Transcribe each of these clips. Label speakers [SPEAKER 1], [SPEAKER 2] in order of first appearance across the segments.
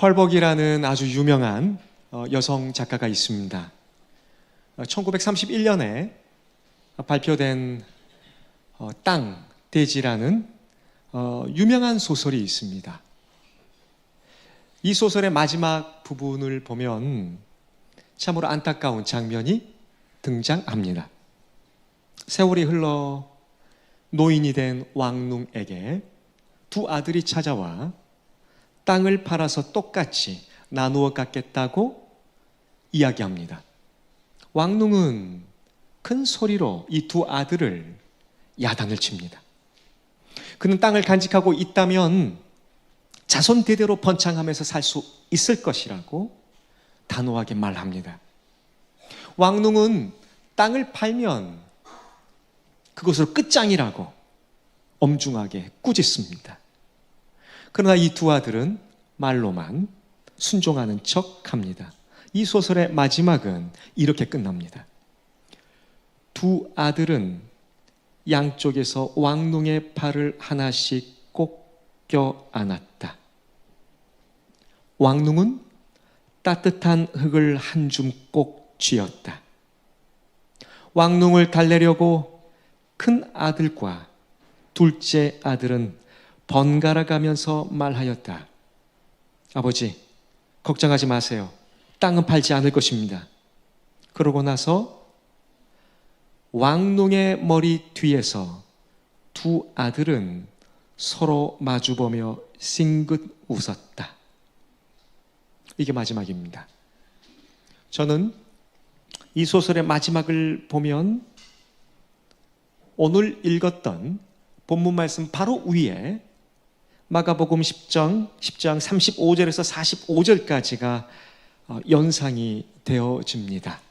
[SPEAKER 1] 펄벅이라는 아주 유명한 여성 작가가 있습니다. 1931년에 발표된 땅, 대지라는 유명한 소설이 있습니다. 이 소설의 마지막 부분을 보면 참으로 안타까운 장면이 등장합니다. 세월이 흘러 노인이 된 왕농에게 두 아들이 찾아와 땅을 팔아서 똑같이 나누어 갖겠다고 이야기합니다. 왕농은 큰 소리로 이 두 아들을 야단을 칩니다. 그는 땅을 간직하고 있다면 자손 대대로 번창하면서 살 수 있을 것이라고 단호하게 말합니다. 왕농은 땅을 팔면 그것으로 끝장이라고 엄중하게 꾸짖습니다. 그러나 이 두 아들은 말로만 순종하는 척합니다. 이 소설의 마지막은 이렇게 끝납니다. 두 아들은 양쪽에서 왕농의 팔을 하나씩 꼭 껴안았다. 왕농은 따뜻한 흙을 한 줌 꼭 쥐었다. 왕농을 달래려고 큰 아들과 둘째 아들은 번갈아 가면서 말하였다. 아버지, 걱정하지 마세요. 땅은 팔지 않을 것입니다. 그러고 나서 왕농의 머리 뒤에서 두 아들은 서로 마주보며 싱긋 웃었다. 이게 마지막입니다. 저는 이 소설의 마지막을 보면 오늘 읽었던 본문 말씀 바로 위에 마가복음 10장 35절에서 45절까지가 연상이 되어집니다.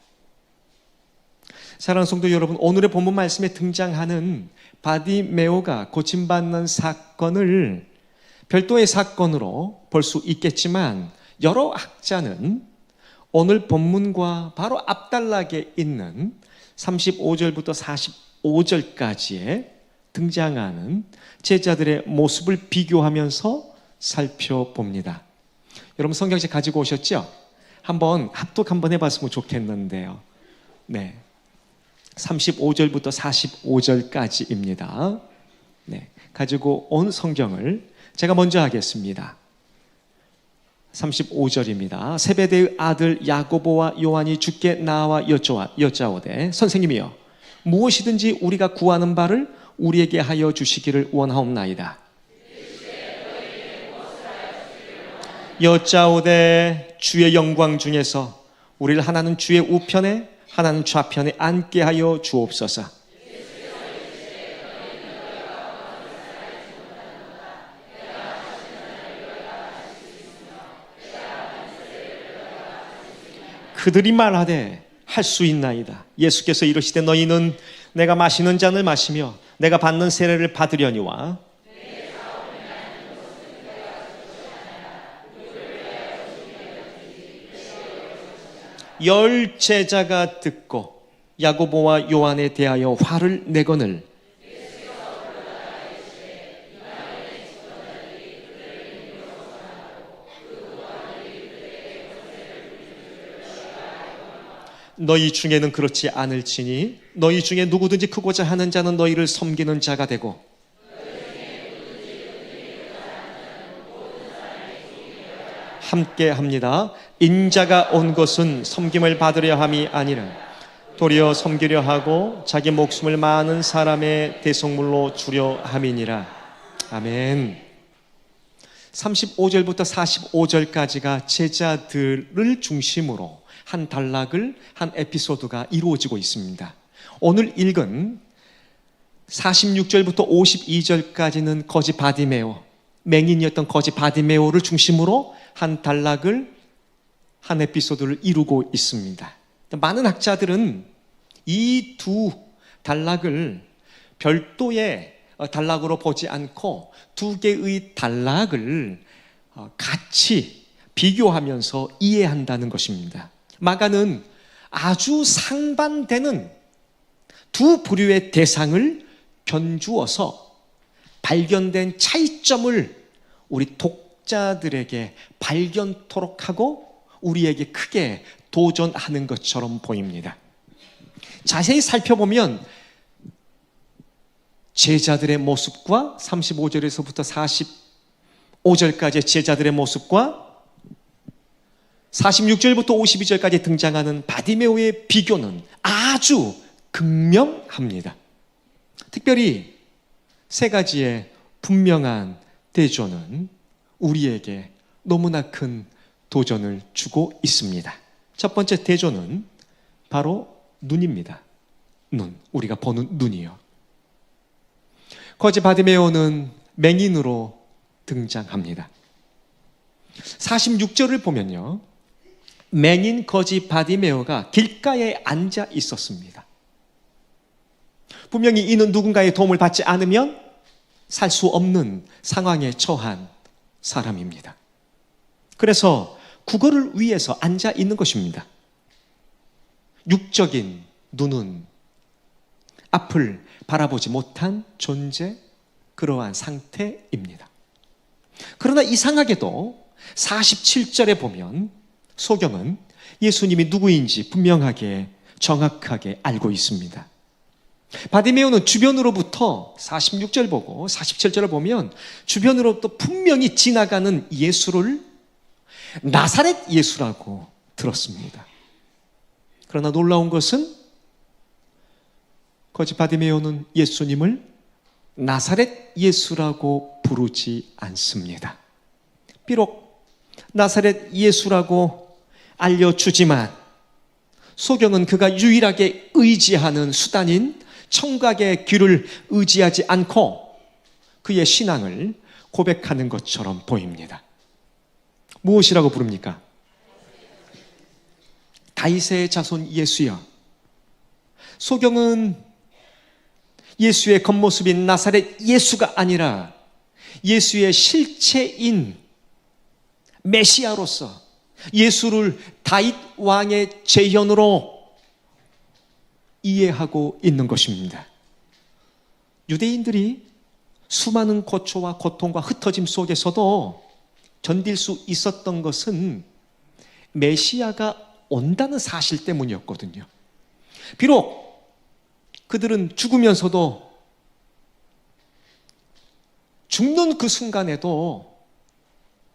[SPEAKER 1] 사랑하는 성도 여러분, 오늘의 본문 말씀에 등장하는 바디메오가 고침받는 사건을 별도의 사건으로 볼 수 있겠지만 여러 학자는 오늘 본문과 바로 앞단락에 있는 35절부터 45절까지에 등장하는 제자들의 모습을 비교하면서 살펴봅니다. 여러분 성경책 가지고 오셨죠? 한번 합독 한번 해봤으면 좋겠는데요. 네, 35절부터 45절까지입니다. 네, 가지고 온 성경을 제가 먼저 하겠습니다. 35절입니다. 세베대의 아들 야고보와 요한이 주께 나와 여짜오되 선생님이여 무엇이든지 우리가 구하는 바를 우리에게 하여 주시기를 원하옵나이다. 여짜오되 주의 영광 중에서 우리를 하나는 주의 우편에 하나는 좌편에 앉게 하여 주옵소서. 그들이 말하되 할 수 있나이다. 예수께서 이르시되 너희는 내가 마시는 잔을 마시며 내가 받는 세례를 받으려니와 열 제자가 듣고 야고보와 요한에 대하여 화를 내거늘 너희 중에는 그렇지 않을지니 너희 중에 누구든지 크고자 하는 자는 너희를 섬기는 자가 되고 함께 합니다. 인자가 온 것은 섬김을 받으려 함이 아니라 도리어 섬기려 하고 자기 목숨을 많은 사람의 대속물로 주려 함이니라. 아멘. 35절부터 45절까지가 제자들을 중심으로 한 단락을, 한 에피소드가 이루어지고 있습니다. 오늘 읽은 46절부터 52절까지는 거지 바디메오, 맹인이었던 거지 바디메오를 중심으로 한 단락을, 한 에피소드를 이루고 있습니다. 많은 학자들은 이 두 단락을 별도의 단락으로 보지 않고 두 개의 단락을 같이 비교하면서 이해한다는 것입니다. 마가는 아주 상반되는 두 부류의 대상을 견주어서 발견된 차이점을 우리 독자들에게 발견토록 하고 우리에게 크게 도전하는 것처럼 보입니다. 자세히 살펴보면 제자들의 모습과 35절에서부터 45절까지의 제자들의 모습과 46절부터 52절까지 등장하는 바디메오의 비교는 아주 극명합니다. 특별히 세 가지의 분명한 대조는 우리에게 너무나 큰 도전을 주고 있습니다. 첫 번째 대조는 바로 눈입니다. 눈, 우리가 보는 눈이요. 거지 바디메오는 맹인으로 등장합니다. 46절을 보면요, 맹인 거지 바디메오가 길가에 앉아 있었습니다. 분명히 이는 누군가의 도움을 받지 않으면 살 수 없는 상황에 처한 사람입니다. 그래서 구걸을 위해서 앉아 있는 것입니다. 육적인 눈은 앞을 바라보지 못한 존재, 그러한 상태입니다. 그러나 이상하게도 47절에 보면 소경은 예수님이 누구인지 분명하게 정확하게 알고 있습니다. 바디메오는 주변으로부터 46절 보고 47절을 보면 주변으로부터 분명히 지나가는 예수를 나사렛 예수라고 들었습니다. 그러나 놀라운 것은 거지 바디메오는 예수님을 나사렛 예수라고 부르지 않습니다. 비록 나사렛 예수라고 알려주지만 소경은 그가 유일하게 의지하는 수단인 청각의 귀를 의지하지 않고 그의 신앙을 고백하는 것처럼 보입니다. 무엇이라고 부릅니까? 다윗의 자손 예수여. 소경은 예수의 겉모습인 나사렛 예수가 아니라 예수의 실체인 메시아로서 예수를 다윗 왕의 재현으로 이해하고 있는 것입니다. 유대인들이 수많은 고초와 고통과 흩어짐 속에서도 견딜 수 있었던 것은 메시아가 온다는 사실 때문이었거든요. 비록 그들은 죽으면서도 죽는 그 순간에도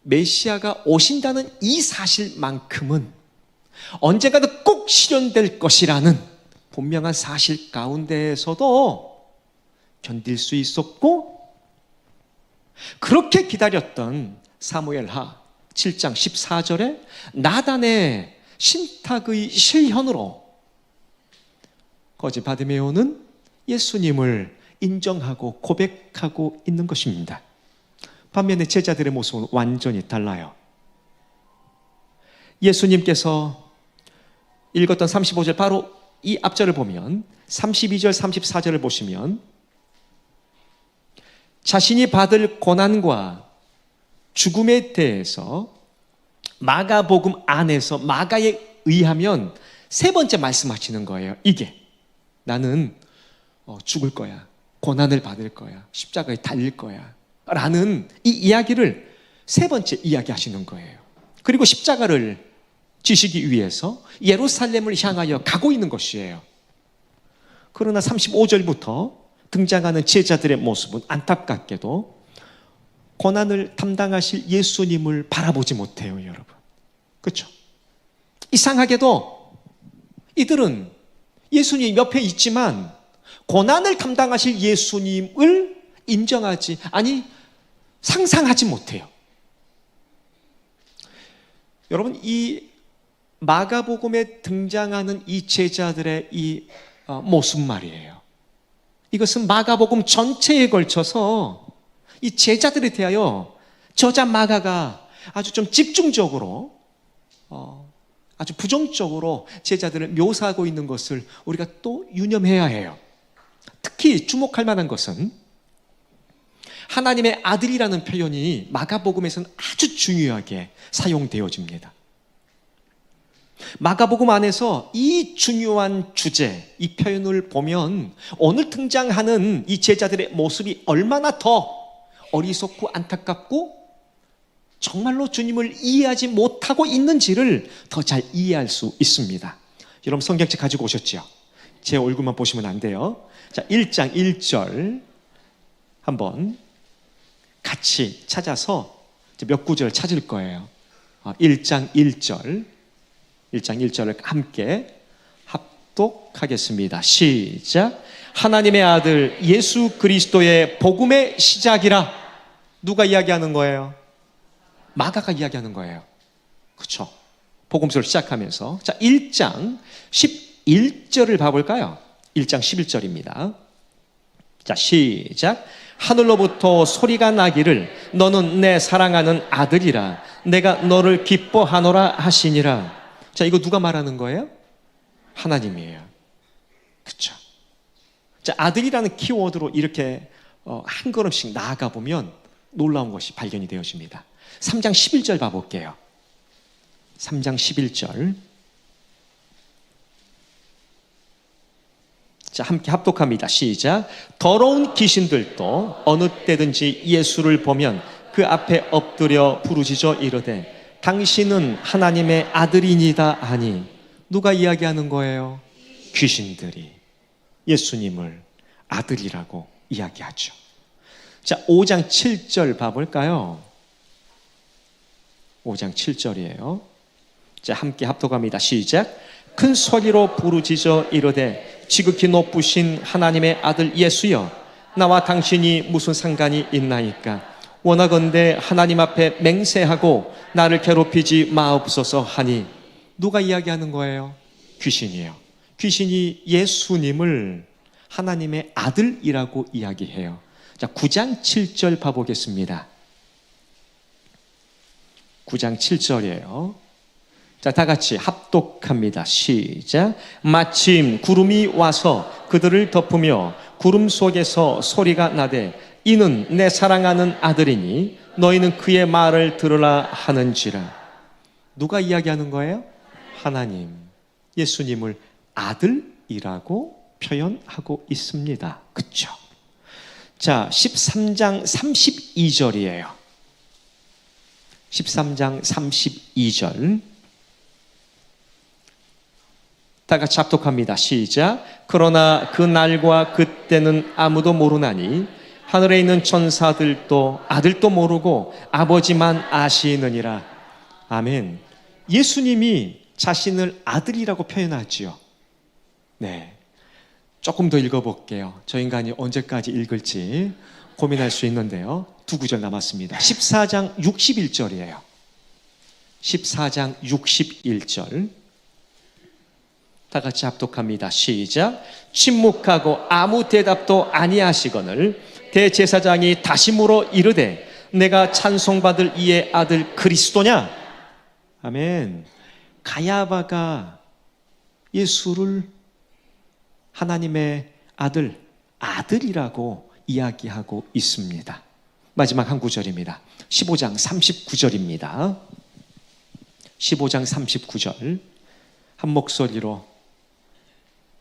[SPEAKER 1] 메시아가 오신다는 이 사실만큼은 언젠가는 꼭 실현될 것이라는 분명한 사실 가운데에서도 견딜 수 있었고, 그렇게 기다렸던 사무엘하 7장 14절에 나단의 신탁의 실현으로 거지 바디메오는 예수님을 인정하고 고백하고 있는 것입니다. 반면에 제자들의 모습은 완전히 달라요. 예수님께서 읽었던 35절 바로 이 앞절을 보면 32절 34절을 보시면 자신이 받을 고난과 죽음에 대해서 마가복음 안에서 마가에 의하면 세 번째 말씀하시는 거예요. 이게 나는 죽을 거야, 고난을 받을 거야, 십자가에 달릴 거야 라는 이 이야기를 세 번째 이야기하시는 거예요. 그리고 십자가를 지시기 위해서 예루살렘을 향하여 가고 있는 것이에요. 그러나 35절부터 등장하는 제자들의 모습은 안타깝게도 고난을 담당하실 예수님을 바라보지 못해요, 여러분. 그렇죠? 이상하게도 이들은 예수님 옆에 있지만 고난을 감당하실 예수님을 인정하지, 아니 상상하지 못해요. 여러분, 이 마가복음에 등장하는 이 제자들의 이 모습 말이에요. 이것은 마가복음 전체에 걸쳐서 이 제자들에 대하여 저자 마가가 아주 좀 집중적으로 아주 부정적으로 제자들을 묘사하고 있는 것을 우리가 또 유념해야 해요. 특히 주목할 만한 것은 하나님의 아들이라는 표현이 마가복음에서는 아주 중요하게 사용되어집니다. 마가복음 안에서 이 중요한 주제, 이 표현을 보면 오늘 등장하는 이 제자들의 모습이 얼마나 더 어리석고 안타깝고 정말로 주님을 이해하지 못하고 있는지를 더 잘 이해할 수 있습니다. 여러분 성경책 가지고 오셨죠? 제 얼굴만 보시면 안 돼요. 자, 1장 1절 한번 같이 찾아서 몇 구절 찾을 거예요. 1장 1절 1장 1절을 함께 합독하겠습니다. 시작. 하나님의 아들 예수 그리스도의 복음의 시작이라. 누가 이야기하는 거예요? 마가가 이야기하는 거예요. 그렇죠? 복음서를 시작하면서. 자, 1장 11절을 봐볼까요? 1장 11절입니다. 자, 시작. 하늘로부터 소리가 나기를 너는 내 사랑하는 아들이라 내가 너를 기뻐하노라 하시니라. 자, 이거 누가 말하는 거예요? 하나님이에요. 그렇죠? 자, 아들이라는 키워드로 이렇게 한 걸음씩 나아가 보면 놀라운 것이 발견이 되어집니다. 3장 11절 봐볼게요. 3장 11절. 자, 함께 합독합니다. 시작. 더러운 귀신들도 어느 때든지 예수를 보면 그 앞에 엎드려 부르짖어 이르되 당신은 하나님의 아들이니다 하니. 누가 이야기하는 거예요? 귀신들이 예수님을 아들이라고 이야기하죠. 자, 5장 7절 봐볼까요? 5장 7절이에요. 자, 함께 합독합니다. 시작. 큰 소리로 부르짖어 이르되 지극히 높으신 하나님의 아들 예수여 나와 당신이 무슨 상관이 있나이까. 원하건대 하나님 앞에 맹세하고 나를 괴롭히지 마옵소서 하니. 누가 이야기하는 거예요? 귀신이에요. 귀신이 예수님을 하나님의 아들이라고 이야기해요. 자, 9장 7절 봐보겠습니다. 9장 7절이에요. 자, 다 같이 합독합니다. 시작. 마침 구름이 와서 그들을 덮으며 구름 속에서 소리가 나되 이는 내 사랑하는 아들이니 너희는 그의 말을 들으라 하는지라. 누가 이야기하는 거예요? 하나님. 예수님을 아들이라고 표현하고 있습니다. 그렇죠? 자, 13장 32절이에요. 13장 32절. 다 같이 합독합니다. 시작. 그러나 그 날과 그때는 아무도 모르나니 하늘에 있는 천사들도 아들도 모르고 아버지만 아시느니라. 아멘. 예수님이 자신을 아들이라고 표현하지요. 네. 조금 더 읽어볼게요. 저 인간이 언제까지 읽을지 고민할 수 있는데요. 두 구절 남았습니다. 14장 61절이에요. 14장 61절. 다 같이 합독합니다. 시작. 침묵하고 아무 대답도 아니하시거늘 대제사장이 다시 물어 이르되 내가 찬송받을 이의 아들 그리스도냐? 아멘. 가야바가 예수를 하나님의 아들이라고 이야기하고 있습니다. 마지막 한 구절입니다. 15장 39절입니다. 15장 39절. 한 목소리로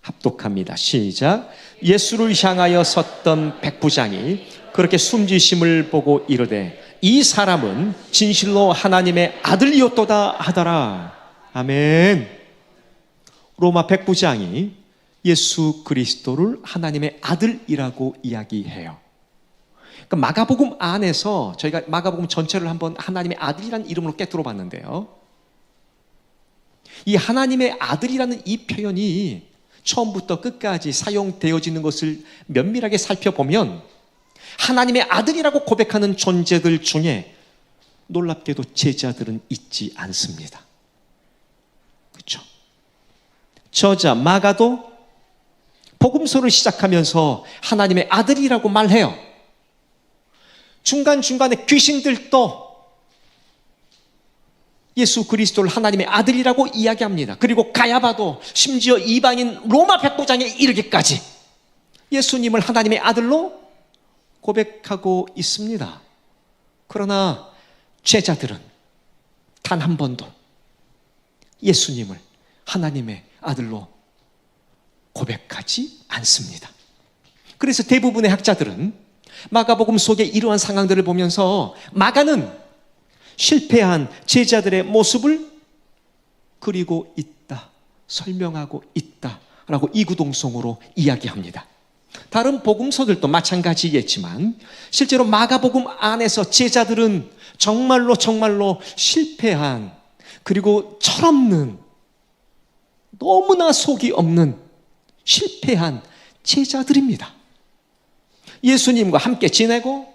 [SPEAKER 1] 합독합니다. 시작. 예수를 향하여 섰던 백부장이 그렇게 숨지심을 보고 이르되 이 사람은 진실로 하나님의 아들이었도다 하더라. 아멘. 로마 백부장이 예수 그리스도를 하나님의 아들이라고 이야기해요. 그러니까 마가복음 안에서 저희가 마가복음 전체를 한번 하나님의 아들이라는 이름으로 꿰뚫어 봤는데요. 이 하나님의 아들이라는 이 표현이 처음부터 끝까지 사용되어지는 것을 면밀하게 살펴보면 하나님의 아들이라고 고백하는 존재들 중에 놀랍게도 제자들은 있지 않습니다. 그렇죠? 저자 마가도 복음서를 시작하면서 하나님의 아들이라고 말해요. 중간중간에 귀신들도 예수 그리스도를 하나님의 아들이라고 이야기합니다. 그리고 가야바도 심지어 이방인 로마 백부장에 이르기까지 예수님을 하나님의 아들로 고백하고 있습니다. 그러나 제자들은 단 한 번도 예수님을 하나님의 아들로 고백하지 않습니다. 그래서 대부분의 학자들은 마가복음 속에 이러한 상황들을 보면서 마가는 실패한 제자들의 모습을 그리고 있다, 설명하고 있다라고 이구동성으로 이야기합니다. 다른 복음서들도 마찬가지겠지만 실제로 마가복음 안에서 제자들은 정말로 실패한, 그리고 철없는, 너무나 속이 없는 실패한 제자들입니다. 예수님과 함께 지내고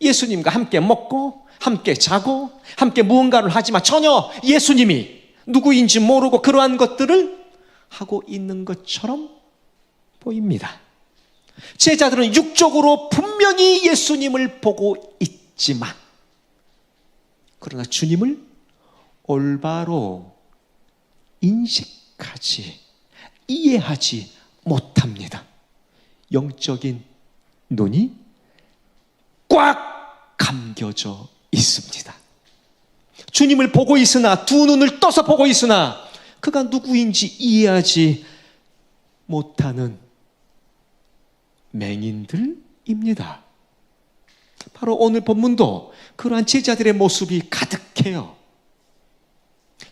[SPEAKER 1] 예수님과 함께 먹고 함께 자고 함께 무언가를 하지만 전혀 예수님이 누구인지 모르고 그러한 것들을 하고 있는 것처럼 보입니다. 제자들은 육적으로 분명히 예수님을 보고 있지만 그러나 주님을 올바로 인식하지, 이해하지 못합니다. 영적인 눈이 꽉 감겨져 있습니다. 주님을 보고 있으나, 두 눈을 떠서 보고 있으나 그가 누구인지 이해하지 못하는 맹인들입니다. 바로 오늘 본문도 그러한 제자들의 모습이 가득해요.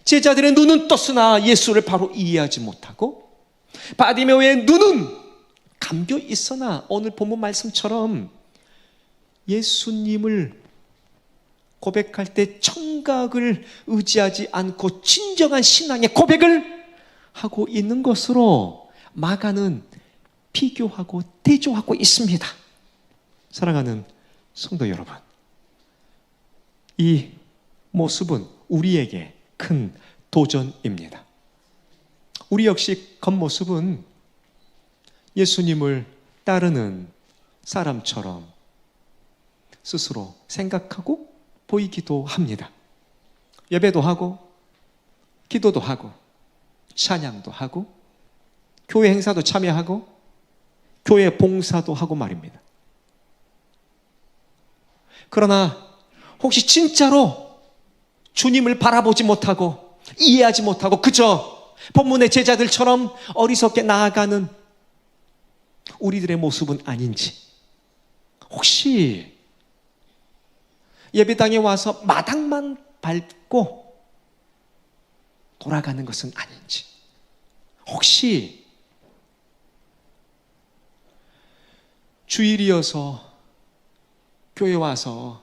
[SPEAKER 1] 제자들의 눈은 떴으나 예수를 바로 이해하지 못하고, 바디메오의 눈은 감겨 있으나 오늘 본문 말씀처럼 예수님을 고백할 때 청각을 의지하지 않고 진정한 신앙의 고백을 하고 있는 것으로 마가는 비교하고 대조하고 있습니다. 사랑하는 성도 여러분, 이 모습은 우리에게 큰 도전입니다. 우리 역시 겉모습은 예수님을 따르는 사람처럼 스스로 생각하고 보이기도 합니다. 예배도 하고 기도도 하고 찬양도 하고 교회 행사도 참여하고 교회 봉사도 하고 말입니다. 그러나 혹시 진짜로 주님을 바라보지 못하고 이해하지 못하고 그저 본문의 제자들처럼 어리석게 나아가는 우리들의 모습은 아닌지, 혹시 예배당에 와서 마당만 밟고 돌아가는 것은 아닌지, 혹시 주일이어서 교회 와서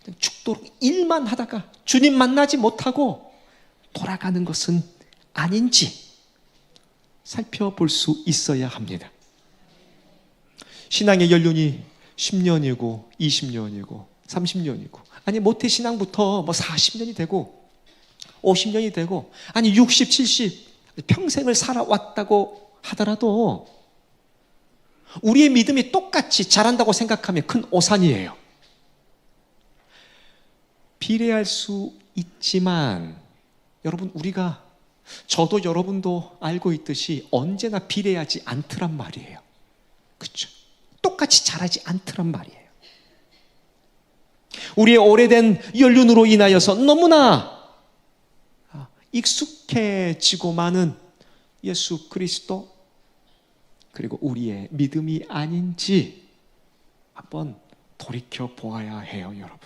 [SPEAKER 1] 그냥 죽도록 일만 하다가 주님 만나지 못하고 돌아가는 것은 아닌지 살펴볼 수 있어야 합니다. 신앙의 연륜이 10년이고 20년이고 30년이고, 아니 모태신앙부터 40년이 되고 50년이 되고, 아니 60, 70 평생을 살아왔다고 하더라도 우리의 믿음이 똑같이 자란다고 생각하면 큰 오산이에요. 비례할 수 있지만 여러분, 우리가, 저도 여러분도 알고 있듯이 언제나 비례하지 않더란 말이에요. 그렇죠? 똑같이 자라지 않더란 말이에요. 우리의 오래된 연륜으로 인하여서 너무나 익숙해지고 많은 예수 그리스도, 그리고 우리의 믿음이 아닌지 한번 돌이켜 보아야 해요, 여러분.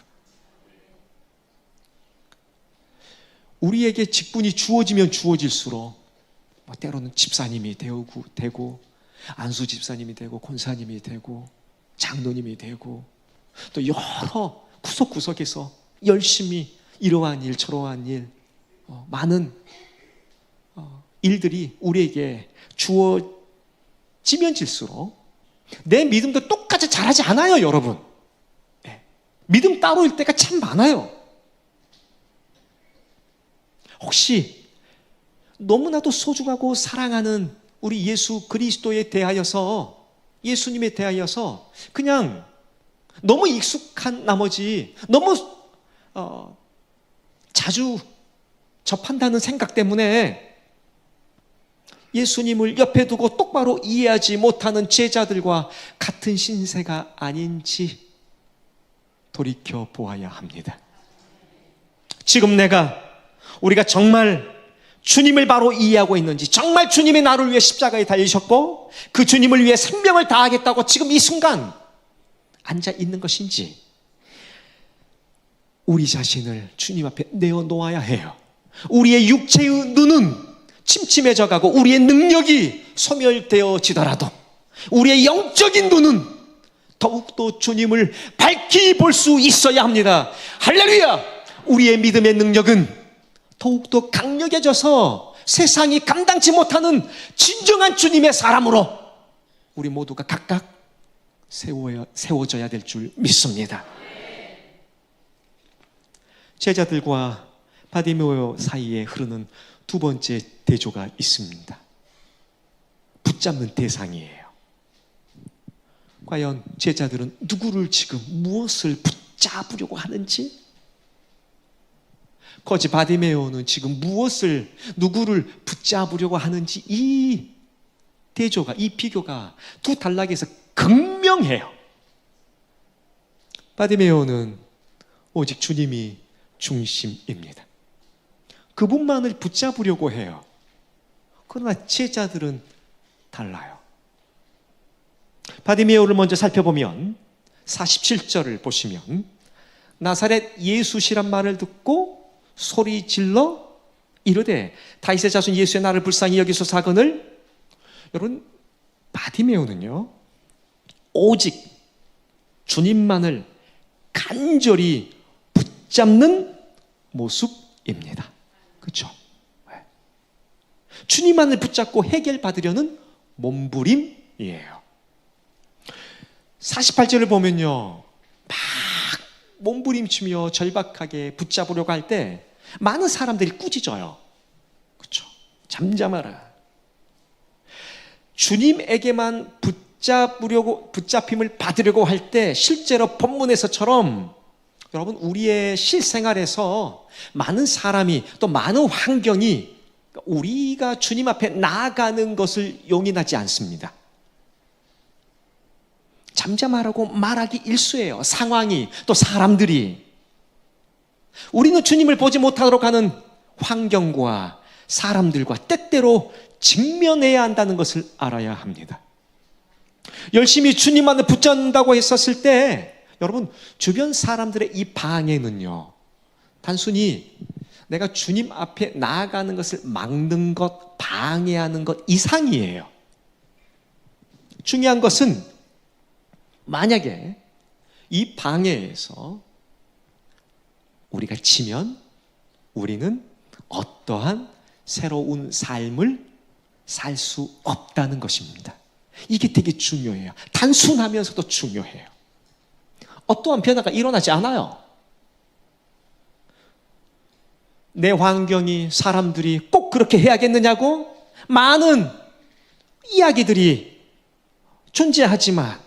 [SPEAKER 1] 우리에게 직분이 주어지면 주어질수록 때로는 집사님이 되고 안수 집사님이 되고 권사님이 되고 장로님이 되고 또 여러 구석구석에서 열심히 이러한 일 저러한 일, 많은 일들이 우리에게 주어지면 질수록 내 믿음도 똑같이 자라지 않아요, 여러분. 믿음 따로일 때가 참 많아요. 혹시 너무나도 소중하고 사랑하는 우리 예수 그리스도에 대하여서, 예수님에 대하여서 그냥 너무 익숙한 나머지 너무 자주 접한다는 생각 때문에 예수님을 옆에 두고 똑바로 이해하지 못하는 제자들과 같은 신세가 아닌지 돌이켜 보아야 합니다. 지금 우리가 정말 주님을 바로 이해하고 있는지, 정말 주님이 나를 위해 십자가에 달리셨고 그 주님을 위해 생명을 다하겠다고 지금 이 순간 앉아 있는 것인지, 우리 자신을 주님 앞에 내어놓아야 해요. 우리의 육체의 눈은 침침해져 가고 우리의 능력이 소멸되어지더라도 우리의 영적인 눈은 더욱더 주님을 밝히 볼 수 있어야 합니다. 할렐루야! 우리의 믿음의 능력은 더욱더 강력해져서 세상이 감당치 못하는 진정한 주님의 사람으로 우리 모두가 각각 세워져야 될 줄 믿습니다. 제자들과 바디메오 사이에 흐르는 두 번째 대조가 있습니다. 붙잡는 대상이에요. 과연 제자들은 누구를 지금 무엇을 붙잡으려고 하는지, 거지 바디메오는 지금 누구를 붙잡으려고 하는지, 이 대조가, 이 비교가 두 단락에서 극명해요. 바디메오는 오직 주님이 중심입니다. 그분만을 붙잡으려고 해요. 그러나 제자들은 달라요. 바디메오를 먼저 살펴보면 47절을 보시면 나사렛 예수시란 말을 듣고 소리 질러 이르되 다윗의 자손 예수의 나를 불쌍히 여기소서하거늘. 여러분, 바디메오는요 오직 주님만을 간절히 붙잡는 모습입니다. 그렇죠? 주님만을 붙잡고 해결받으려는 몸부림이에요. 48절을 보면요, 막 몸부림치며 절박하게 붙잡으려고 할 때 많은 사람들이 꾸짖어요. 그렇죠? 잠잠하라. 주님에게만 붙잡힘을 받으려고 할 때 실제로 본문에서처럼 여러분, 우리의 실생활에서 많은 사람이 또 많은 환경이 우리가 주님 앞에 나아가는 것을 용인하지 않습니다. 잠잠하라고 말하기 일쑤예요. 상황이, 또 사람들이. 우리는 주님을 보지 못하도록 하는 환경과 사람들과 때때로 직면해야 한다는 것을 알아야 합니다. 열심히 주님만을 붙잡는다고 했었을 때 여러분, 주변 사람들의 이 방해는요, 단순히 내가 주님 앞에 나아가는 것을 막는 것, 방해하는 것 이상이에요. 중요한 것은 만약에 이 방해에서 우리가 지면 우리는 어떠한 새로운 삶을 살 수 없다는 것입니다. 이게 되게 중요해요. 단순하면서도 중요해요. 어떠한 변화가 일어나지 않아요. 내 환경이, 사람들이 꼭 그렇게 해야겠느냐고 많은 이야기들이 존재하지만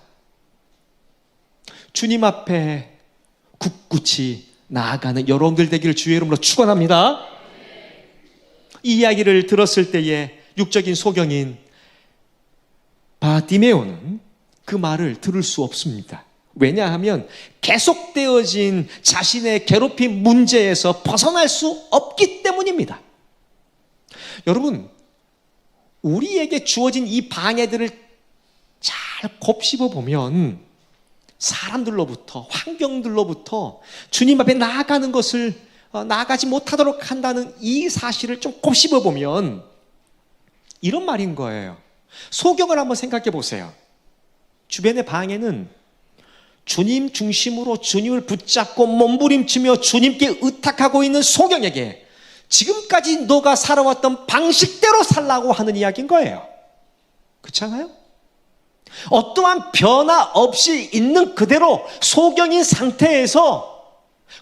[SPEAKER 1] 주님 앞에 굳굳이 나아가는 여러분들 되기를 주의 이름으로 축원합니다. 이 이야기를 들었을 때에 육적인 소경인 바디메오는 그 말을 들을 수 없습니다. 왜냐하면 계속되어진 자신의 괴롭힘 문제에서 벗어날 수 없기 때문입니다. 여러분, 우리에게 주어진 이 방해들을 잘 곱씹어 보면 사람들로부터, 환경들로부터 주님 앞에 나아가는 것을 나아가지 못하도록 한다는 이 사실을 좀 곱씹어 보면 이런 말인 거예요. 소경을 한번 생각해 보세요. 주변의 방해는 주님 중심으로 주님을 붙잡고 몸부림치며 주님께 의탁하고 있는 소경에게 지금까지 너가 살아왔던 방식대로 살라고 하는 이야기인 거예요. 그렇지 않아요? 어떠한 변화 없이 있는 그대로 소경인 상태에서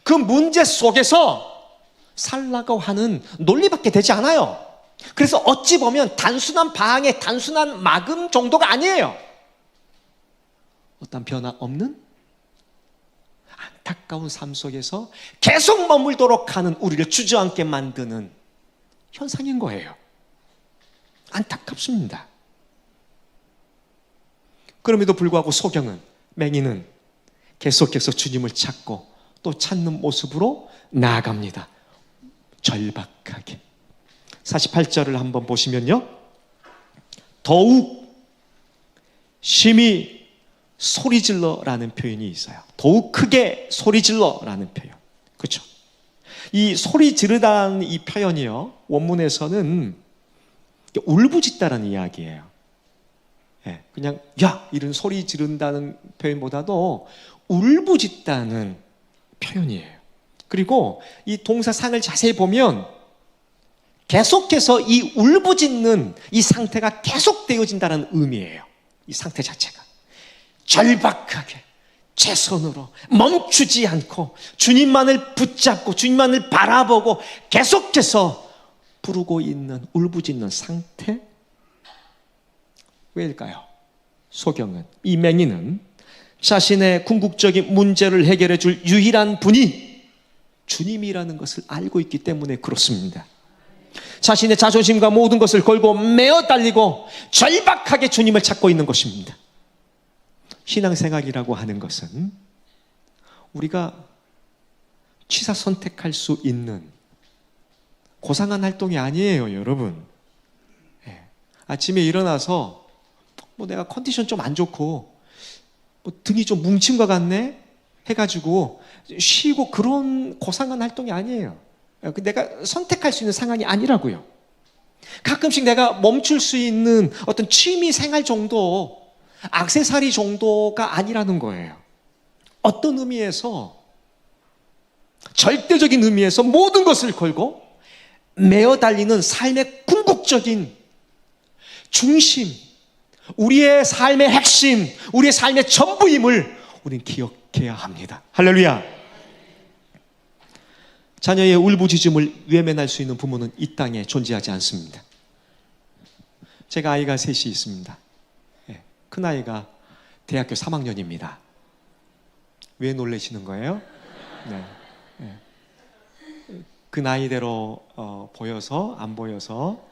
[SPEAKER 1] 그 문제 속에서 살라고 하는 논리밖에 되지 않아요. 그래서 어찌 보면 단순한 방해, 단순한 막음 정도가 아니에요. 어떤 변화 없는 안타까운 삶 속에서 계속 머물도록 하는 우리를 주저앉게 만드는 현상인 거예요. 안타깝습니다. 그럼에도 불구하고 소경은, 맹인은 계속해서 주님을 찾고 또 찾는 모습으로 나아갑니다. 절박하게. 48절을 한번 보시면요, 더욱 심히 소리질러라는 표현이 있어요. 더욱 크게 소리질러라는 표현. 그렇죠? 이 소리 지르다는 이 표현이요, 원문에서는 울부짖다라는 이야기예요. 예, 그냥 야 이런 소리 지른다는 표현보다도 울부짖다는 표현이에요. 그리고 이 동사상을 자세히 보면 계속해서 이 울부짖는 이 상태가 계속되어진다는 의미예요. 이 상태 자체가 절박하게 최선으로 멈추지 않고 주님만을 붙잡고 주님만을 바라보고 계속해서 부르고 있는 울부짖는 상태. 왜일까요? 소경은, 이 맹인은 자신의 궁극적인 문제를 해결해 줄 유일한 분이 주님이라는 것을 알고 있기 때문에 그렇습니다. 자신의 자존심과 모든 것을 걸고 매어 달리고 절박하게 주님을 찾고 있는 것입니다. 신앙생활이라고 하는 것은 우리가 취사 선택할 수 있는 고상한 활동이 아니에요, 여러분. 예. 아침에 일어나서 내가 컨디션 좀 안 좋고 등이 좀 뭉친 것 같네 해가지고 쉬고 그런 고상한 활동이 아니에요. 내가 선택할 수 있는 상황이 아니라고요. 가끔씩 내가 멈출 수 있는 어떤 취미 생활 정도, 액세서리 정도가 아니라는 거예요. 어떤 의미에서, 절대적인 의미에서 모든 것을 걸고 매어 달리는 삶의 궁극적인 중심, 우리의 삶의 핵심, 우리의 삶의 전부임을 우리는 기억해야 합니다. 할렐루야. 자녀의 울부짖음을 외면할 수 있는 부모는 이 땅에 존재하지 않습니다. 제가 아이가 셋이 있습니다. 큰아이가 대학교 3학년입니다. 왜 놀라시는 거예요? 네. 그 나이대로 보여서 안 보여서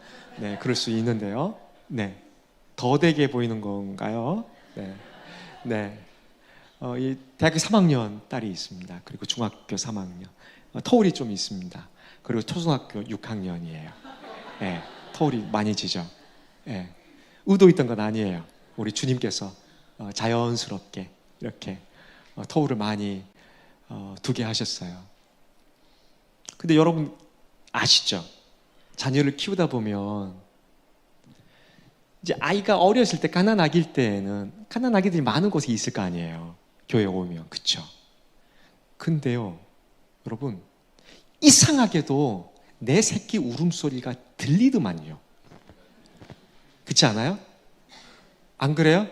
[SPEAKER 1] 그럴 수 있는데요. 네. 더 되게 보이는 건가요? 네. 이 대학교 3학년 딸이 있습니다. 그리고 중학교 3학년. 터울이 좀 있습니다. 그리고 초등학교 6학년이에요. 네. 터울이 많이 지죠. 네. 의도했던 건 아니에요. 우리 주님께서 자연스럽게 이렇게 터울을 많이 두게 하셨어요. 근데 여러분 아시죠? 자녀를 키우다 보면 이제 아이가 어렸을 때 갓난아기일 때는 갓난아기들이 많은 곳에 있을 거 아니에요. 교회 오면. 그쵸? 근데요 여러분 이상하게도 내 새끼 울음소리가 들리더만요. 그렇지 않아요? 안 그래요?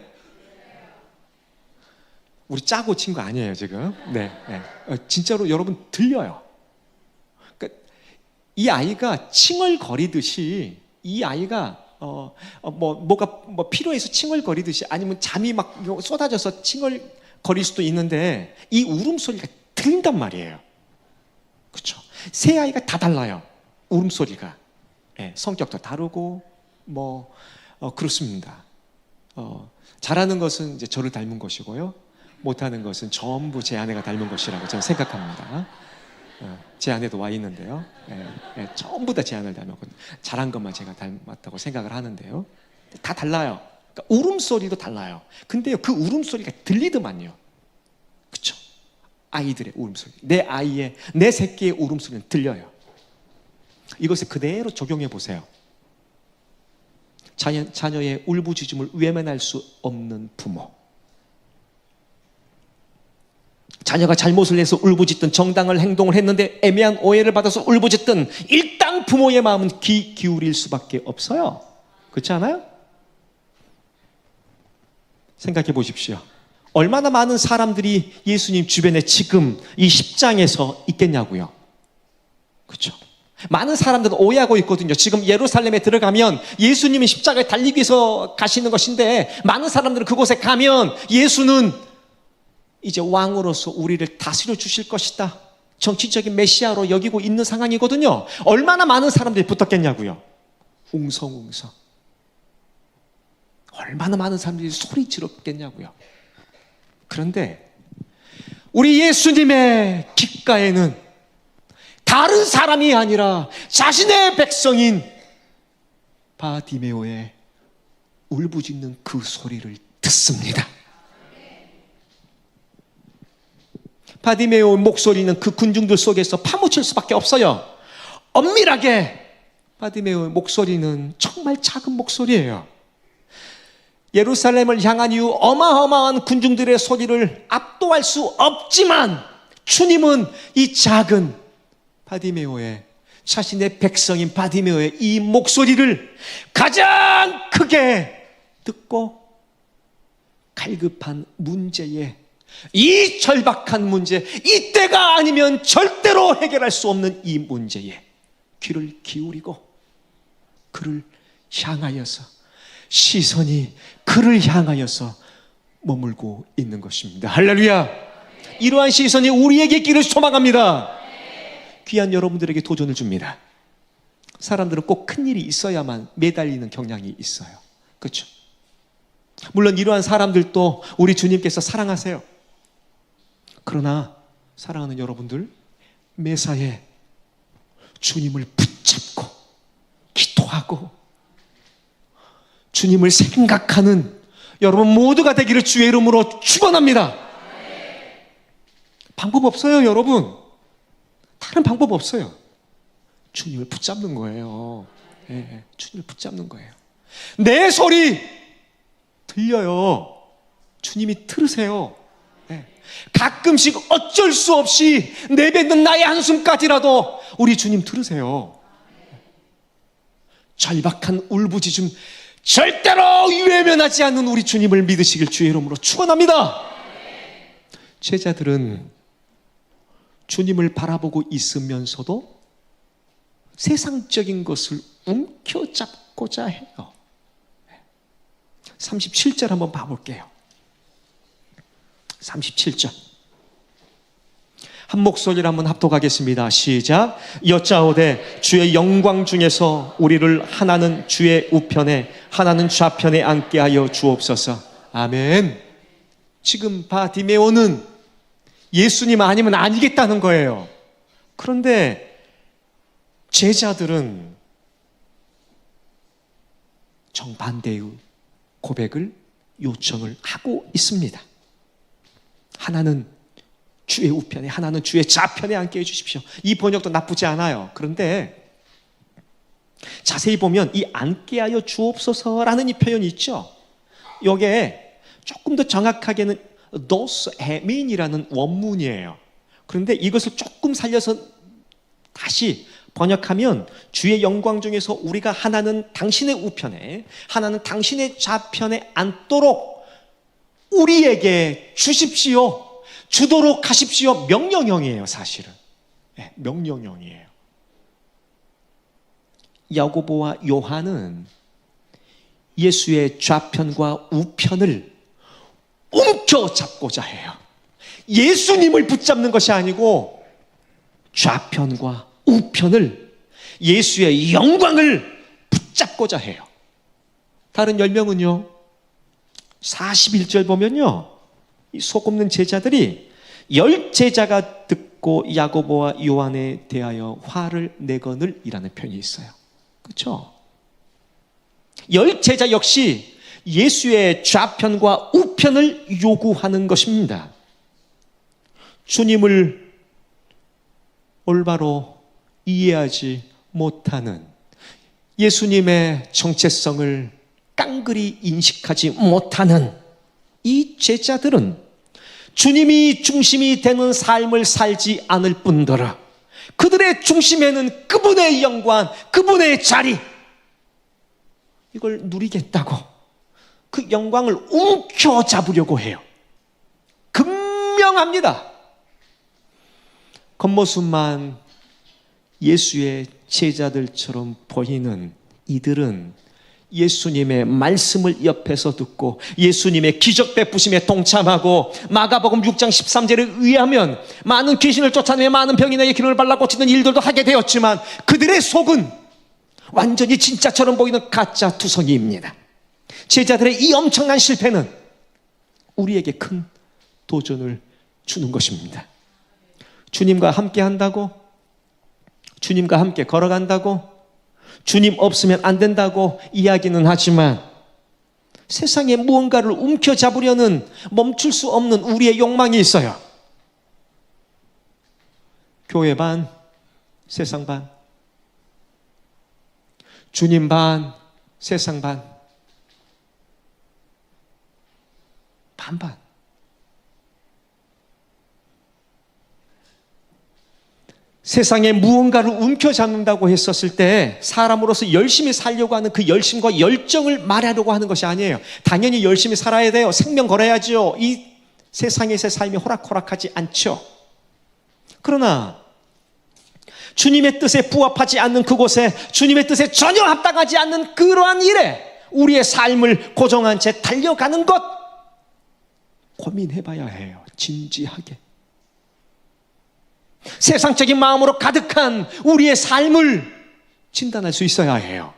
[SPEAKER 1] 우리 짜고 친 거 아니에요 지금. 네. 진짜로 여러분 들려요. 그러니까 이 아이가 칭얼거리듯이, 이 아이가 뭐가 필요해서 칭얼거리듯이, 아니면 잠이 막 쏟아져서 칭얼거릴 수도 있는데 이 울음소리가 들린단 말이에요. 그렇죠? 세 아이가 다 달라요. 울음소리가. 성격도 다르고 그렇습니다. 잘하는 것은 이제 저를 닮은 것이고요, 못하는 것은 전부 제 아내가 닮은 것이라고 저는 생각합니다. 제 아내도 와 있는데요. 전부 다 제 아내를 닮았고 잘한 것만 제가 닮았다고 생각을 하는데요. 다 달라요. 그러니까 울음소리도 달라요. 근데요 그 울음소리가 들리더만요. 그렇죠? 아이들의 울음소리, 내 새끼의 울음소리는 들려요. 이것을 그대로 적용해 보세요. 자녀의 울부짖음을 외면할 수 없는 부모, 자녀가 잘못을 해서 울부짖든 정당한 행동을 했는데 애매한 오해를 받아서 울부짖든 일단 부모의 마음은 귀 기울일 수밖에 없어요. 그렇지 않아요? 생각해 보십시오. 얼마나 많은 사람들이 예수님 주변에 지금 이 10장에서 있겠냐고요. 그렇죠? 많은 사람들은 오해하고 있거든요. 지금 예루살렘에 들어가면 예수님이 십자가에 달리기 위해서 가시는 것인데, 많은 사람들은 그곳에 가면 예수는 이제 왕으로서 우리를 다스려 주실 것이다, 정치적인 메시아로 여기고 있는 상황이거든요. 얼마나 많은 사람들이 붙었겠냐고요. 웅성웅성. 얼마나 많은 사람들이 소리 지르겠냐고요. 그런데 우리 예수님의 귓가에는 다른 사람이 아니라 자신의 백성인 바디메오의 울부짖는 그 소리를 듣습니다. 바디메오의 목소리는 그 군중들 속에서 파묻힐 수밖에 없어요. 엄밀하게 바디메오의 목소리는 정말 작은 목소리예요. 예루살렘을 향한 이후 어마어마한 군중들의 소리를 압도할 수 없지만 주님은 이 작은 바디메오의, 자신의 백성인 바디메오의 이 목소리를 가장 크게 듣고 갈급한 문제에, 이 절박한 문제, 이때가 아니면 절대로 해결할 수 없는 이 문제에 귀를 기울이고 그를 향하여서, 시선이 그를 향하여서 머물고 있는 것입니다. 할렐루야. 이러한 시선이 우리에게 있기를 소망합니다. 귀한 여러분들에게 도전을 줍니다. 사람들은 꼭 큰일이 있어야만 매달리는 경향이 있어요. 그렇죠? 물론 이러한 사람들도 우리 주님께서 사랑하세요. 그러나 사랑하는 여러분들, 매사에 주님을 붙잡고 기도하고 주님을 생각하는 여러분 모두가 되기를 주의 이름으로 축원합니다. 방법 없어요, 여러분. 다른 방법 없어요. 주님을 붙잡는 거예요. 네, 주님을 붙잡는 거예요. 내 소리 들려요. 주님이 들으세요. 네. 가끔씩 어쩔 수 없이 내뱉는 나의 한숨까지라도 우리 주님 들으세요. 절박한 울부짖음 절대로 외면하지 않는 우리 주님을 믿으시길 주의 이름으로 축원합니다. 제자들은 주님을 바라보고 있으면서도 세상적인 것을 움켜잡고자 해요. 37절 한번 봐볼게요. 37절 한 목소리로 한번 합독하겠습니다. 시작. 여짜오되 주의 영광 중에서 우리를 하나는 주의 우편에 하나는 좌편에 앉게 하여 주옵소서. 아멘. 지금 바디메오는 예수님 아니면 아니겠다는 거예요. 그런데 제자들은 정반대의 고백을, 요청을 하고 있습니다. 하나는 주의 우편에 하나는 주의 좌편에 앉게 해주십시오. 이 번역도 나쁘지 않아요. 그런데 자세히 보면 이 앉게 하여 주옵소서라는 이 표현이 있죠. 여기에 조금 더 정확하게는 도스 헤민이라는 원문이에요. 그런데 이것을 조금 살려서 다시 번역하면 주의 영광 중에서 우리가 하나는 당신의 우편에 하나는 당신의 좌편에 앉도록 우리에게 주십시오. 주도록 하십시오. 명령형이에요, 사실은. 네, 명령형이에요. 야고보와 요한은 예수의 좌편과 우편을 움켜잡고자 해요. 예수님을 붙잡는 것이 아니고 좌편과 우편을, 예수의 영광을 붙잡고자 해요. 다른 10명은요 41절 보면요, 이 속없는 제자들이 10제자가 듣고 야고보와 요한에 대하여 화를 내거늘 이라는 표현이 있어요. 그렇죠? 10제자 역시 예수의 좌편과 우편을 요구하는 것입니다. 주님을 올바로 이해하지 못하는, 예수님의 정체성을 깡그리 인식하지 못하는 이 제자들은 주님이 중심이 되는 삶을 살지 않을 뿐더러 그들의 중심에는 그분의 영광, 그분의 자리, 이걸 누리겠다고 그 영광을 움켜잡으려고 해요. 분명합니다. 겉모습만 예수의 제자들처럼 보이는 이들은 예수님의 말씀을 옆에서 듣고 예수님의 기적 베푸심에 동참하고 마가복음 6장 13절에 의하면 많은 귀신을 쫓아내 많은 병인에게 기름을 발라 고치는 일들도 하게 되었지만 그들의 속은 완전히 진짜처럼 보이는 가짜 투성이입니다. 제자들의 이 엄청난 실패는 우리에게 큰 도전을 주는 것입니다. 주님과 함께 한다고, 주님과 함께 걸어간다고, 주님 없으면 안 된다고 이야기는 하지만 세상에 무언가를 움켜잡으려는 멈출 수 없는 우리의 욕망이 있어요. 교회 반, 세상 반. 주님 반, 세상 반. 반반. 세상에 무언가를 움켜잡는다고 했었을 때 사람으로서 열심히 살려고 하는 그 열심과 열정을 말하려고 하는 것이 아니에요. 당연히 열심히 살아야 돼요. 생명 걸어야죠. 이 세상에서의 삶이 호락호락하지 않죠. 그러나 주님의 뜻에 부합하지 않는 그곳에, 주님의 뜻에 전혀 합당하지 않는 그러한 일에 우리의 삶을 고정한 채 달려가는 것 고민해봐야 해요. 진지하게. 세상적인 마음으로 가득한 우리의 삶을 진단할 수 있어야 해요.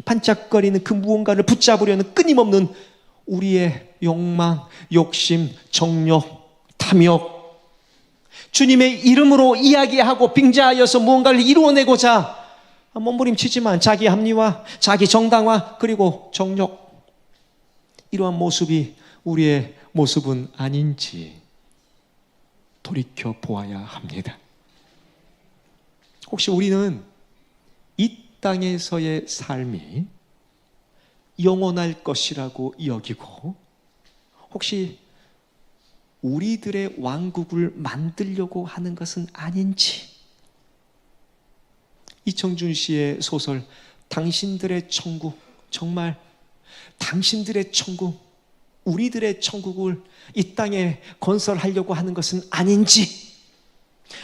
[SPEAKER 1] 반짝거리는 그 무언가를 붙잡으려는 끊임없는 우리의 욕망, 욕심, 정욕, 탐욕, 주님의 이름으로 이야기하고 빙자하여서 무언가를 이루어내고자 몸부림치지만 자기 합리화, 자기 정당화, 그리고 정욕, 이러한 모습이 우리의 모습은 아닌지 돌이켜 보아야 합니다. 혹시 우리는 이 땅에서의 삶이 영원할 것이라고 여기고 혹시 우리들의 왕국을 만들려고 하는 것은 아닌지, 이청준 씨의 소설 당신들의 천국, 정말 당신들의 천국, 우리들의 천국을 이 땅에 건설하려고 하는 것은 아닌지,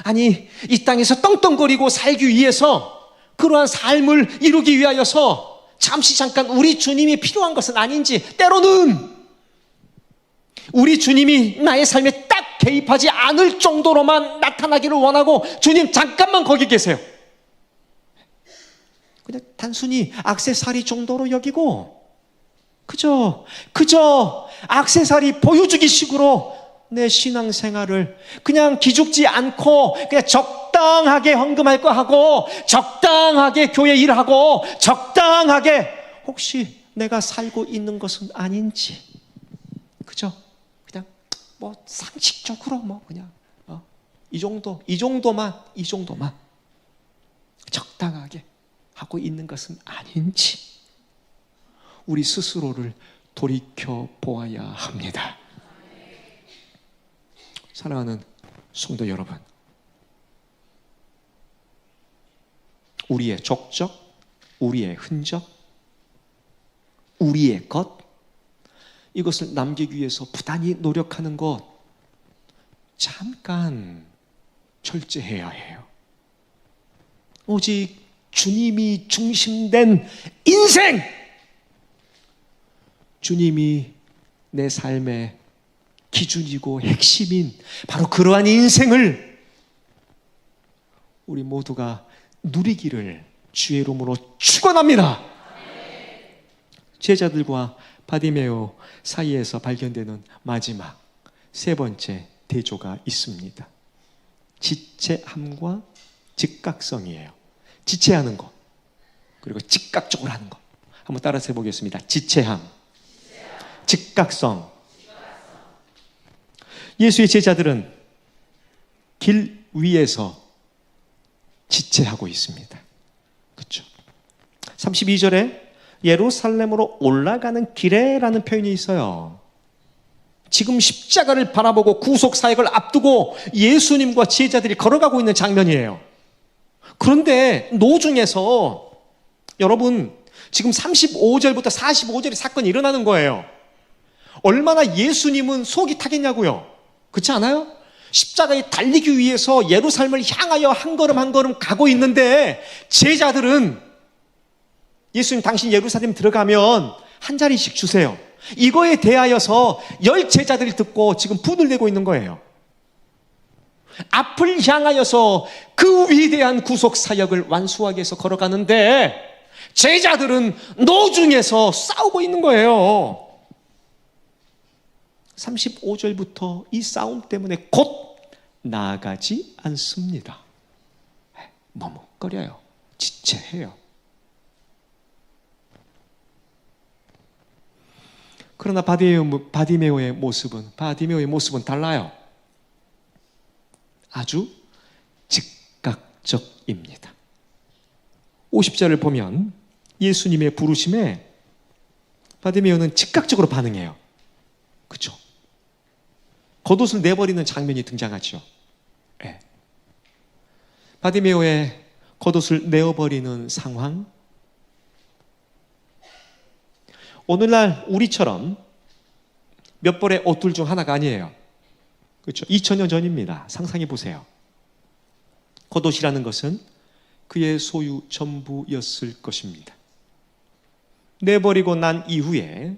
[SPEAKER 1] 아니 이 땅에서 떵떵거리고 살기 위해서 그러한 삶을 이루기 위하여서 잠시 잠깐 우리 주님이 필요한 것은 아닌지, 때로는 우리 주님이 나의 삶에 딱 개입하지 않을 정도로만 나타나기를 원하고, 주님 잠깐만 거기 계세요, 그냥 단순히 액세서리 정도로 여기고 그저 액세서리 보여주기식으로 내 신앙생활을 그냥 기죽지 않고 그냥 적당하게 헌금할 거 하고 적당하게 교회 일하고 적당하게 혹시 내가 살고 있는 것은 아닌지, 그죠? 그냥 뭐 상식적으로 뭐 그냥 이 정도만 적당하게 하고 있는 것은 아닌지 우리 스스로를 돌이켜 보아야 합니다. 사랑하는 성도 여러분, 우리의 족적, 우리의 흔적, 우리의 것, 이것을 남기기 위해서 부단히 노력하는 것 잠깐 절제해야 해요. 오직 주님이 중심된 인생, 주님이 내 삶의 기준이고 핵심인 바로 그러한 인생을 우리 모두가 누리기를 주의 이름으로 축원합니다. 제자들과 바디메오 사이에서 발견되는 마지막 세 번째 대조가 있습니다. 지체함과 즉각성이에요. 지체하는 것, 그리고 즉각적으로 하는 것. 한번 따라서 해보겠습니다. 지체함, 즉각성. 예수의 제자들은 길 위에서 지체하고 있습니다. 그렇죠? 32절에 예루살렘으로 올라가는 길에라는 표현이 있어요. 지금 십자가를 바라보고 구속 사역을 앞두고 예수님과 제자들이 걸어가고 있는 장면이에요. 그런데 노중에서 여러분 지금 35절부터 45절의 사건이 일어나는 거예요. 얼마나 예수님은 속이 타겠냐고요. 그렇지 않아요? 십자가에 달리기 위해서 예루살렘을 향하여 한 걸음 한 걸음 가고 있는데 제자들은 예수님 당신 예루살렘 들어가면 한 자리씩 주세요. 이거에 대하여서 10 제자들이 듣고 지금 분을 내고 있는 거예요. 앞을 향하여서 그 위대한 구속 사역을 완수하기 위해서 걸어가는데 제자들은 노중에서 싸우고 있는 거예요. 35절부터 이 싸움 때문에 곧 나아가지 않습니다. 머뭇거려요. 지체해요. 그러나 바디메오의 모습은 달라요. 아주 즉각적입니다. 50절을 보면 예수님의 부르심에 바디메오는 즉각적으로 반응해요. 그렇죠? 겉옷을 내버리는 장면이 등장하죠. 네. 바디메오의 겉옷을 내어버리는 상황. 오늘날 우리처럼 몇 벌의 옷들 중 하나가 아니에요. 그렇죠? 2000년 전입니다. 상상해 보세요. 겉옷이라는 것은 그의 소유 전부였을 것입니다. 내버리고 난 이후에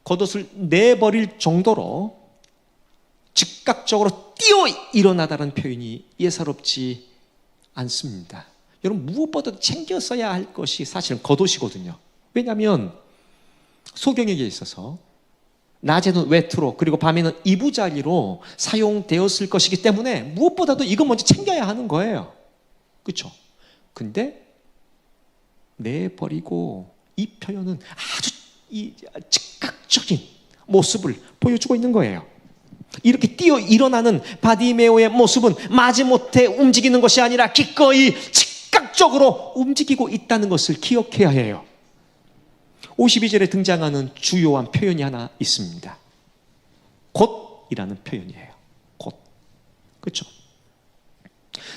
[SPEAKER 1] 겉옷을 내버릴 정도로 즉각적으로 뛰어 일어나다는 표현이 예사롭지 않습니다. 여러분, 무엇보다 챙겨 써야 할 것이 사실은 겉옷이거든요. 왜냐하면 소경에게 있어서 낮에는 외투로 그리고 밤에는 이부자리로 사용되었을 것이기 때문에 무엇보다도 이거 먼저 챙겨야 하는 거예요. 그렇죠? 근데 내버리고, 이 표현은 아주 즉각적인 모습을 보여주고 있는 거예요. 이렇게 뛰어 일어나는 바디메오의 모습은 마지못해 움직이는 것이 아니라 기꺼이 즉각적으로 움직이고 있다는 것을 기억해야 해요. 52절에 등장하는 주요한 표현이 하나 있습니다. 곧이라는 표현이에요. 곧. 그렇죠?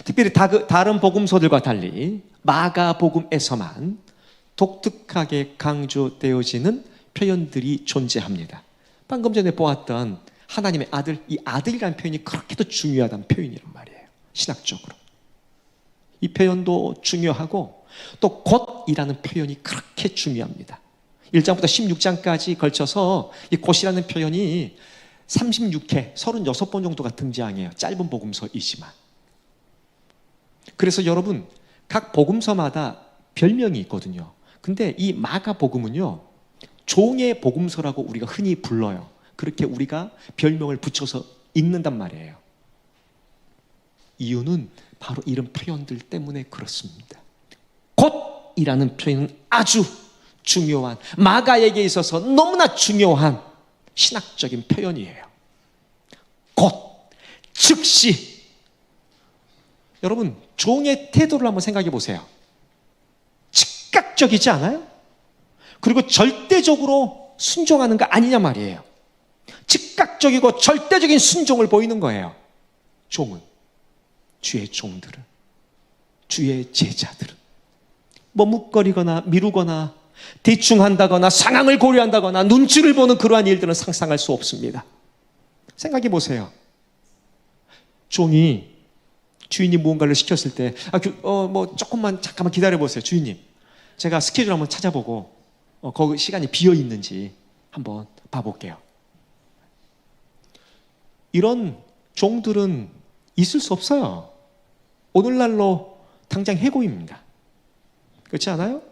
[SPEAKER 1] 특별히 다른 복음서들과 달리 마가복음에서만 독특하게 강조되어지는 표현들이 존재합니다. 방금 전에 보았던 하나님의 아들, 이 아들이라는 표현이 그렇게도 중요하다는 표현이란 말이에요. 신학적으로. 이 표현도 중요하고 또 곧이라는 표현이 그렇게 중요합니다. 1장부터 16장까지 걸쳐서 이 곧이라는 표현이 36회, 36번 정도가 등장해요. 짧은 복음서이지만. 그래서 여러분, 각 복음서마다 별명이 있거든요. 근데 이 마가복음은요, 종의 복음서라고 우리가 흔히 불러요. 그렇게 우리가 별명을 붙여서 읽는단 말이에요. 이유는 바로 이런 표현들 때문에 그렇습니다. 곧이라는 표현은 아주 중요한, 마가에게 있어서 너무나 중요한 신학적인 표현이에요. 곧, 즉시. 여러분, 종의 태도를 한번 생각해 보세요. 즉각적이지 않아요? 그리고 절대적으로 순종하는 거 아니냐 말이에요. 즉각적이고 절대적인 순종을 보이는 거예요. 종은, 주의 종들은, 주의 제자들은 머뭇거리거나 미루거나 대충 한다거나 상황을 고려한다거나 눈치를 보는 그러한 일들은 상상할 수 없습니다. 생각해 보세요. 종이 주인이 무언가를 시켰을 때 조금만 잠깐만 기다려 보세요. 주인님, 제가 스케줄 한번 찾아보고 거기 시간이 비어 있는지 한번 봐볼게요. 이런 종들은 있을 수 없어요. 오늘날로 당장 해고입니다. 그렇지 않아요?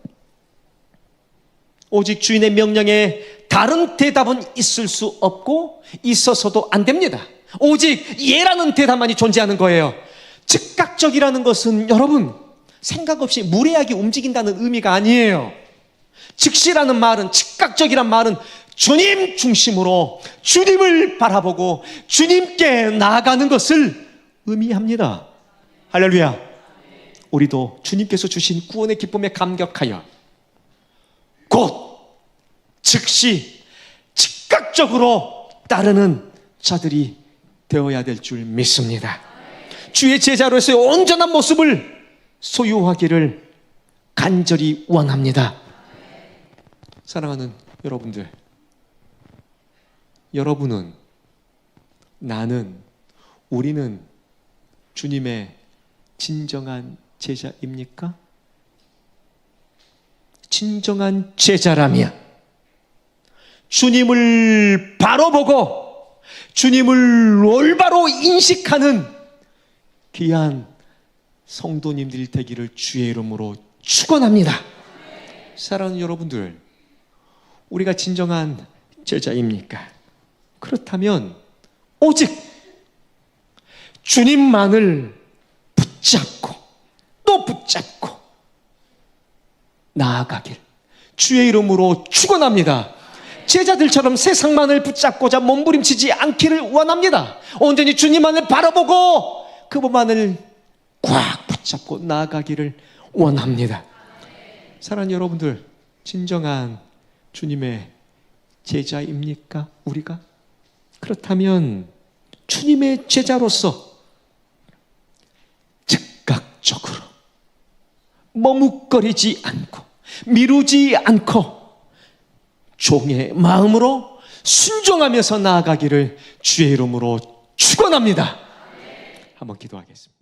[SPEAKER 1] 오직 주인의 명령에 다른 대답은 있을 수 없고 있어서도 안 됩니다. 오직 예라는 대답만이 존재하는 거예요. 즉각적이라는 것은 여러분, 생각 없이 무례하게 움직인다는 의미가 아니에요. 즉시라는 말은, 즉각적이란 말은 주님 중심으로 주님을 바라보고 주님께 나아가는 것을 의미합니다. 할렐루야. 우리도 주님께서 주신 구원의 기쁨에 감격하여 곧, 즉시, 즉각적으로 따르는 자들이 되어야 될 줄 믿습니다. 주의 제자로서의 온전한 모습을 소유하기를 간절히 원합니다. 사랑하는 여러분들, 여러분은, 나는, 우리는 주님의 진정한 제자입니까? 진정한 제자라면 주님을 바로 보고 주님을 올바로 인식하는 귀한 성도님들 되기를 주의 이름으로 축원합니다. 사랑하는 여러분들, 우리가 진정한 제자입니까? 그렇다면 오직 주님만을 붙잡고 또 붙잡고 나아가길 주의 이름으로 축원합니다. 제자들처럼 세상만을 붙잡고자 몸부림치지 않기를 원합니다. 온전히 주님만을 바라보고 그분만을 꽉 붙잡고 나아가기를 원합니다. 사랑하는 여러분들, 진정한 주님의 제자입니까? 우리가? 그렇다면 주님의 제자로서 즉각적으로 머뭇거리지 않고 미루지 않고 종의 마음으로 순종하면서 나아가기를 주의 이름으로 축원합니다. 한번 기도하겠습니다.